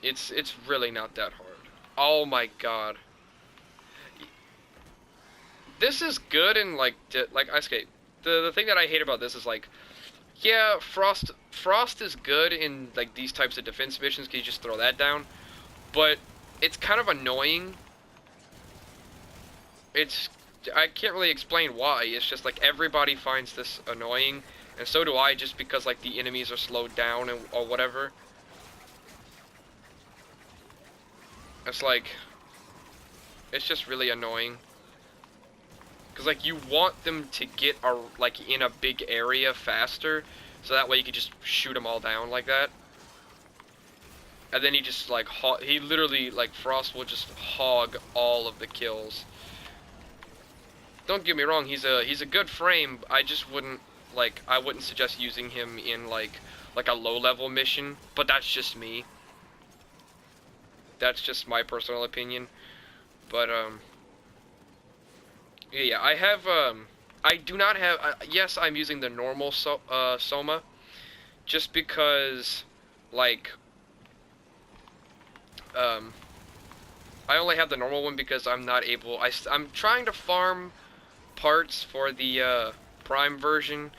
It's really not that hard. Oh my god. This is good in like Ice Skate. The thing that I hate about this is like, yeah, Frost is good in like these types of defense missions. Can you just throw that down? But it's kind of annoying. It's I can't really explain why. It's just like everybody finds this annoying, and so do I, just because like the enemies are slowed down or whatever. It's like it's just really annoying. Cause like you want them to get like in a big area faster, so that way you can just shoot them all down like that. And then he just like he literally like Frost will just hog all of the kills. Don't get me wrong, he's a good frame. I just wouldn't I wouldn't suggest using him in like a low level mission. But that's just me. That's just my personal opinion. But yeah, I do not have, yes, I'm using the normal Soma, just because, like, I only have the normal one because I'm not able, I'm trying to farm parts for the, Prime version,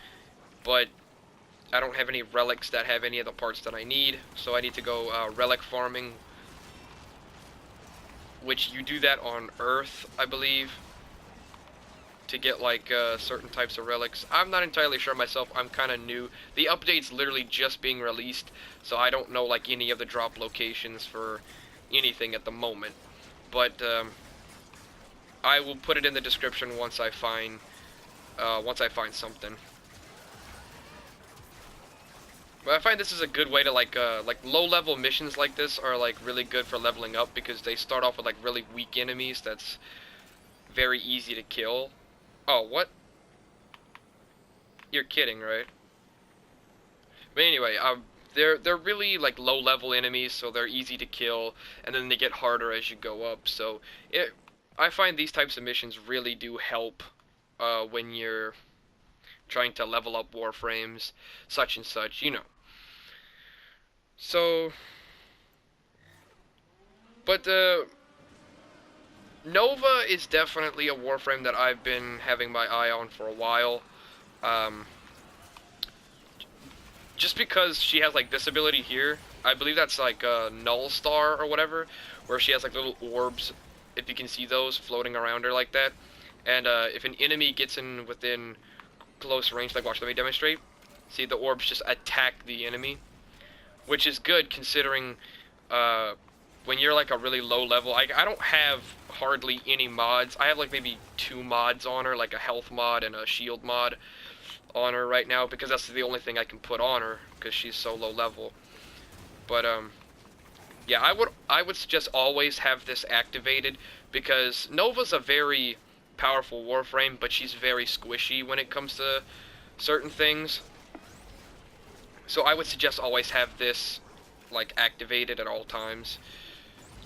but I don't have any relics that have any of the parts that I need, so I need to go, relic farming, which you do that on Earth, I believe, to get like certain types of relics. I'm not entirely sure myself. I'm kind of new. The update's literally just being released, so I don't know like any of the drop locations for anything at the moment. But I will put it in the description once I find something. But I find this is a good way to like low-level missions like this are like really good for leveling up because they start off with like really weak enemies that's very easy to kill. Oh, what? You're kidding, right? But anyway, they're really like low-level enemies, so they're easy to kill, and then they get harder as you go up. So I find these types of missions really do help when you're trying to level up warframes, such and such, you know. So, but Nova is definitely a warframe that I've been having my eye on for a while. Um, just because she has like this ability here, I believe that's like a Null Star or whatever, where she has like little orbs, if you can see those floating around her like that. And if an enemy gets in within close range, like watch, let me demonstrate. See, the orbs just attack the enemy, which is good considering when you're like a really low level. I don't have hardly any mods. I have like maybe 2 mods on her, like a health mod and a shield mod on her right now, because that's the only thing I can put on her because she's so low level. But yeah, I would suggest always have this activated because Nova's a very powerful warframe, but she's very squishy when it comes to certain things. So I would suggest always have this like activated at all times,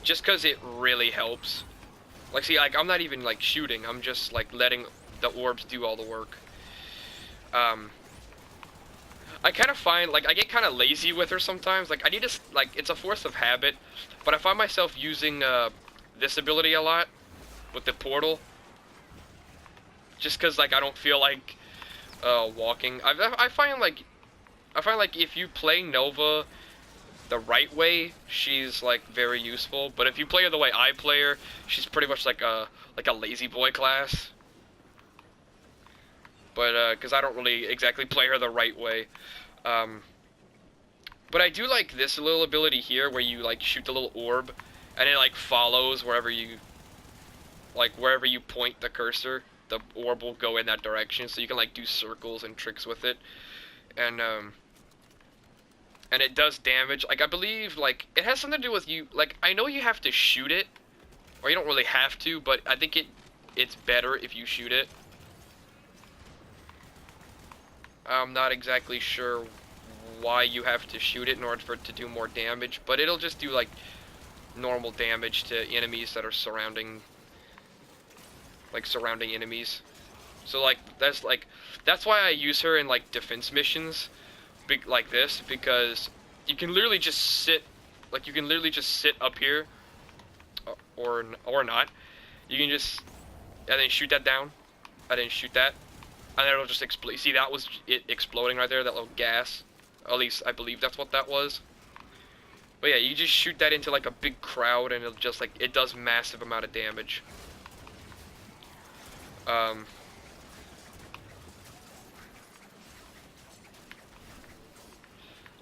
just because it really helps. Like, see, like I'm not even like shooting. I'm just like letting the orbs do all the work. I kind of find like I get kind of lazy with her sometimes. Like I need to like it's a force of habit, but I find myself using this ability a lot with the portal, just because like I don't feel like walking. I find like if you play Nova the right way, she's like very useful. But if you play her the way I play her, she's pretty much like a lazy boy class. But because I don't really exactly play her the right way. But I do like this little ability here where you like shoot the little orb, and it like follows wherever you point the cursor. The orb will go in that direction, so you can like do circles and tricks with it, and it does damage. Like I believe like it has something to do with you. Like I know you have to shoot it, or you don't really have to, but I think it's better if you shoot it. I'm not exactly sure why you have to shoot it in order for it to do more damage, but it'll just do like normal damage to enemies that are surrounding enemies. So like that's why I use her in like defense missions like this, because you can literally just sit Like, you can literally just sit up here, or not. You can just, and then shoot that down, and then shoot that, and then it'll just explode. See, that was it exploding right there, that little gas. At least, I believe that's what that was. But yeah, you just shoot that into, like, a big crowd, and it'll just, like, it does massive amount of damage.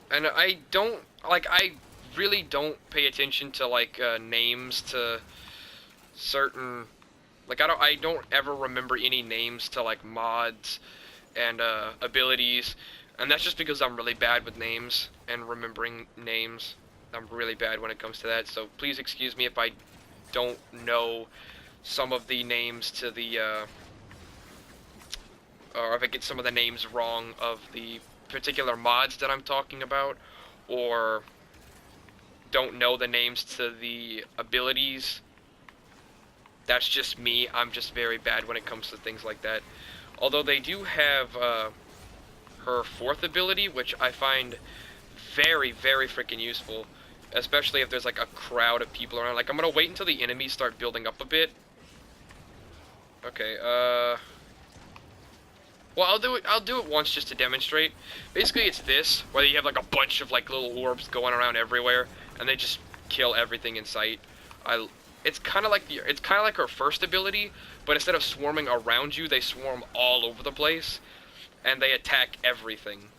And I don't, like, I really don't pay attention to, like, names to certain, like, I don't ever remember any names to, like, mods and, abilities, and that's just because I'm really bad with names and remembering names. I'm really bad when it comes to that, so please excuse me if I don't know some of the names to the, or if I get some of the names wrong of the particular mods that I'm talking about, or don't know the names to the abilities. That's just me. I'm just very bad when it comes to things like that. Although they do have her fourth ability, which I find very, very freaking useful, especially if there's like a crowd of people around. Like, I'm gonna wait until the enemies start building up a bit. Okay, well, I'll do it once just to demonstrate. Basically, it's this, where you have like a bunch of like little orbs going around everywhere, and they just kill everything in sight. It's kind of like her first ability, but instead of swarming around you, they swarm all over the place, and they attack everything.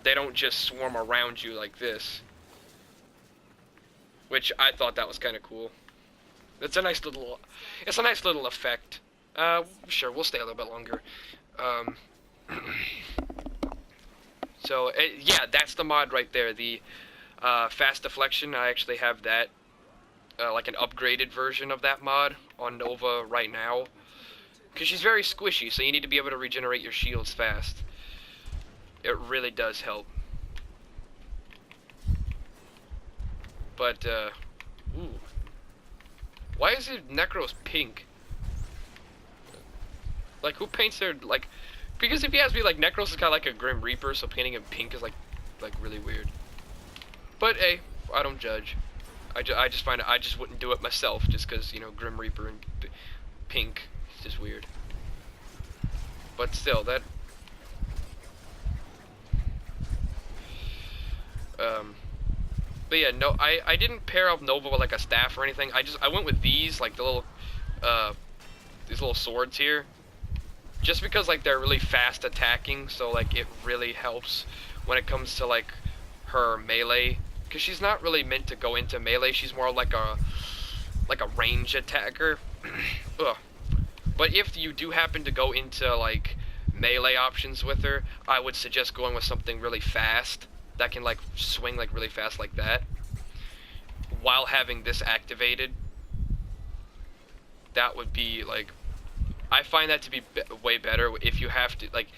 They don't just swarm around you like this, which I thought that was kind of cool. It's a nice little effect. Sure, we'll stay a little bit longer. So, yeah, that's the mod right there, the fast deflection. I actually have that, like an upgraded version of that mod on Nova right now, because she's very squishy, so you need to be able to regenerate your shields fast. It really does help. But, ooh. Why is it Necros pink? Like, who paints their, like, because if you ask me, like, Necros is kind of like a Grim Reaper, so painting him pink is, like really weird. But, hey, I don't judge. I just find it, I just wouldn't do it myself, just because, you know, Grim Reaper and pink is just weird. But still, that, but yeah, no, I didn't pair up Nova with, like, a staff or anything. I went with these, like, the little, these little swords here. Just because, like, they're really fast attacking, so, like, it really helps when it comes to, like, her melee. Because she's not really meant to go into melee, she's more like a range attacker. Ugh. But if you do happen to go into, like, melee options with her, I would suggest going with something really fast that can, like, swing, like, really fast like that, while having this activated. That would be, like, I find that to be way better if you have to, like,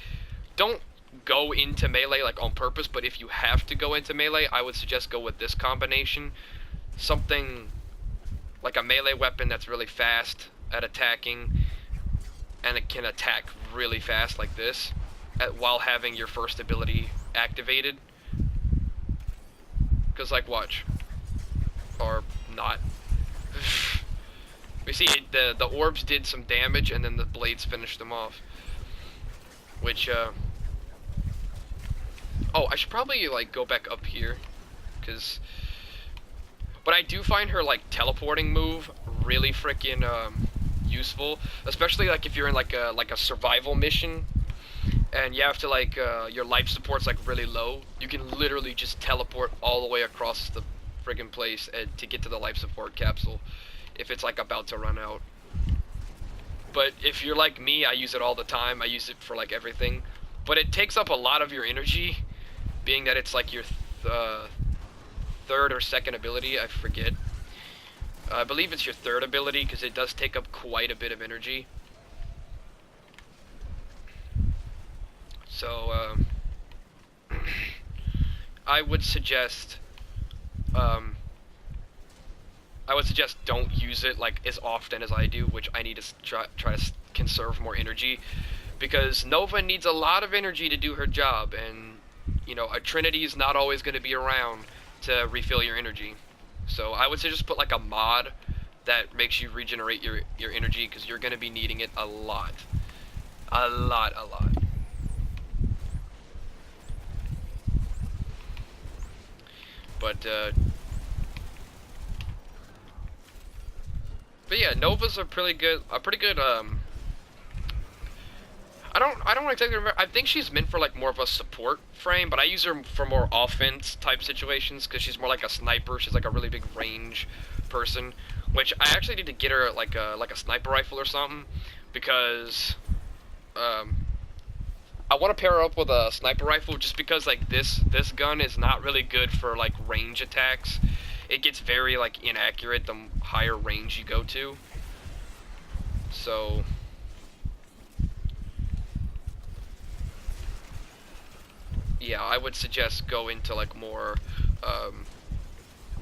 don't go into melee, like, on purpose, but if you have to go into melee, I would suggest go with this combination. Something like a melee weapon that's really fast at attacking, and it can attack really fast like this, while having your first ability activated. Because, like, watch. Or not. We see the orbs did some damage, and then the blades finished them off. Which, oh, I should probably, like, go back up here, because, but I do find her, like, teleporting move really freaking, useful, especially, like, if you're in, like a survival mission, and you have to, like, your life support's, like, really low. You can literally just teleport all the way across the friggin' place to get to the life support capsule, if it's, like, about to run out. But if you're like me, I use it all the time. I use it for, like, everything. But it takes up a lot of your energy, being that it's, like, your third or second ability, I forget. I believe it's your third ability, because it does take up quite a bit of energy. So, I would suggest don't use it, like, as often as I do, which I need to try to conserve more energy, because Nova needs a lot of energy to do her job, and, you know, a Trinity is not always going to be around to refill your energy. So I would say just put like a mod that makes you regenerate your energy, because you're gonna be needing it a lot. A lot. But yeah, Nova's a pretty good I don't exactly remember. I think she's meant for like more of a support frame, but I use her for more offense type situations because she's more like a sniper. She's like a really big range person, which I actually need to get her like a sniper rifle or something, because I want to pair her up with a sniper rifle, just because like this gun is not really good for like range attacks. It gets very like inaccurate the higher range you go to. So yeah, I would suggest go into like more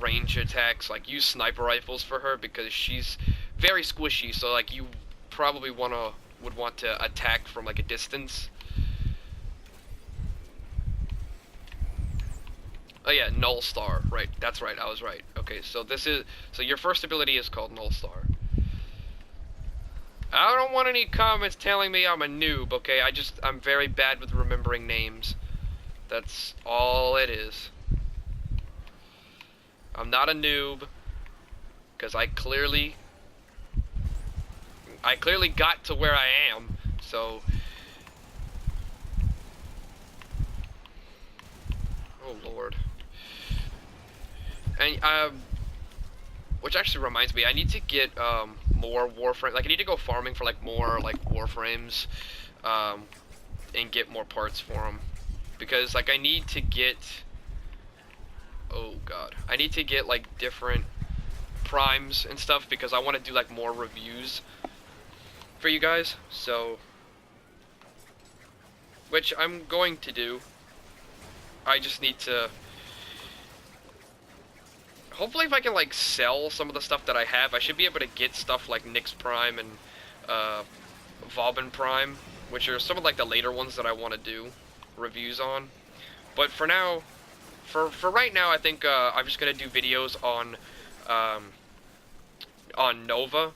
range attacks, like use sniper rifles for her, because she's very squishy, so like you probably would want to attack from like a distance. Oh yeah, Null Star, right, that's right, I was right. Okay, so your first ability is called Null Star. I don't want any comments telling me I'm a noob, okay? I'm very bad with remembering names. That's all it is. I'm not a noob, because I clearly got to where I am, so... Oh lord. And, which actually reminds me, I need to get, more Warframe, like I need to go farming for like more like Warframes, and get more parts for them, because like I need to get, oh god, I need to get like different primes and stuff, because I want to do like more reviews for you guys, so, which I'm going to do. I just need to, hopefully if I can like sell some of the stuff that I have, I should be able to get stuff like Nyx Prime and Vauban Prime, which are some of like the later ones that I want to do reviews on. But for now, for right now, I think I'm just gonna do videos on Nova,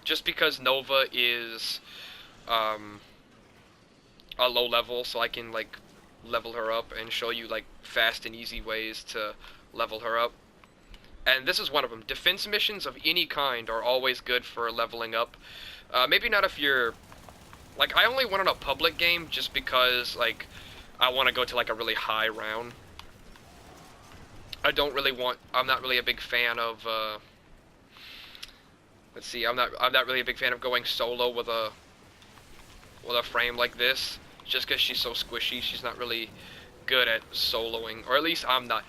just because Nova is a low level, so I can like level her up and show you like fast and easy ways to level her up. And this is one of them. Defense missions of any kind are always good for leveling up. Maybe not if you're... Like, I only went on a public game just because, like, I want to go to, like, a really high round. I'm not really a big fan of, let's see, I'm not really a big fan of going solo with a frame like this. Just because she's so squishy, she's not really good at soloing. Or at least I'm not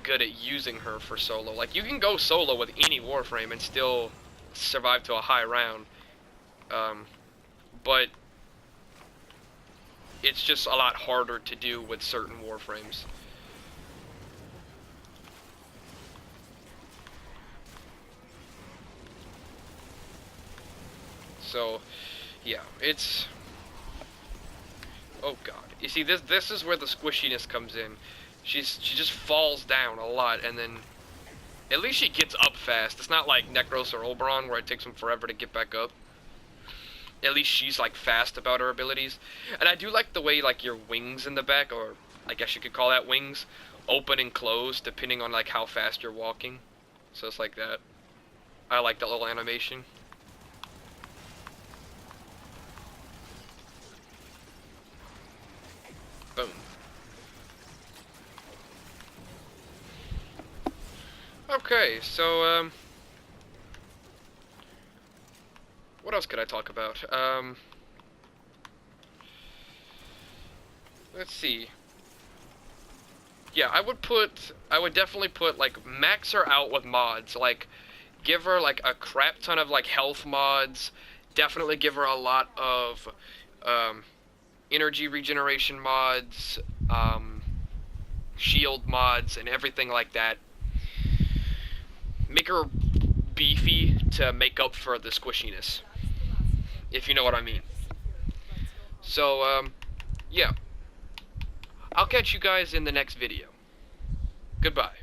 good at using her for solo. Like, you can go solo with any Warframe and still survive to a high round. But it's just a lot harder to do with certain Warframes. So, yeah, it's... Oh god. You see, this is where the squishiness comes in. She just falls down a lot, and then at least she gets up fast. It's not like Necros or Oberon where it takes them forever to get back up. At least she's like fast about her abilities. And I do like the way like your wings in the back, or I guess you could call that wings, open and close depending on like how fast you're walking. So it's like that. I like that little animation. Boom. Okay, so, what else could I talk about? Let's see. Yeah, I would definitely put, like, max her out with mods. Like, give her, like, a crap ton of, like, health mods. Definitely give her a lot of, energy regeneration mods, shield mods, and everything like that. Make her beefy to make up for the squishiness, if you know what I mean. So, yeah. I'll catch you guys in the next video. Goodbye.